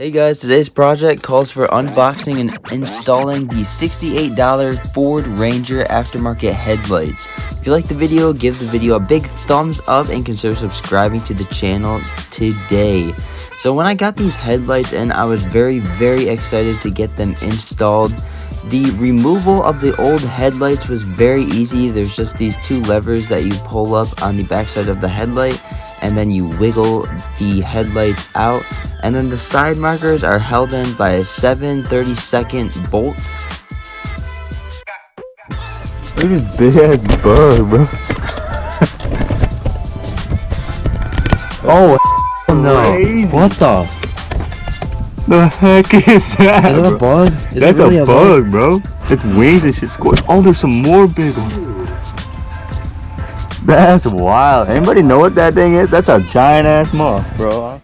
Hey guys, today's project calls for unboxing and installing the $68 Ford Ranger aftermarket headlights. If you like the video, give the video a big thumbs up and consider subscribing to the channel today. So when I got these headlights in, I was very excited to get them installed. The removal of the old headlights was very easy. There's just these two levers that you pull up on the backside of the headlight, and then you wiggle the headlights out, and then the side markers are held in by 7/32 bolts. Look at this big ass bug, bro. Oh no! Crazy. What the heck is that? Is that a bug? Is That's it really a bug, bro. Its wings and shit scorched. Oh, there's some more big ones. That's wild. Anybody know what that thing is? That's a giant ass moth, bro.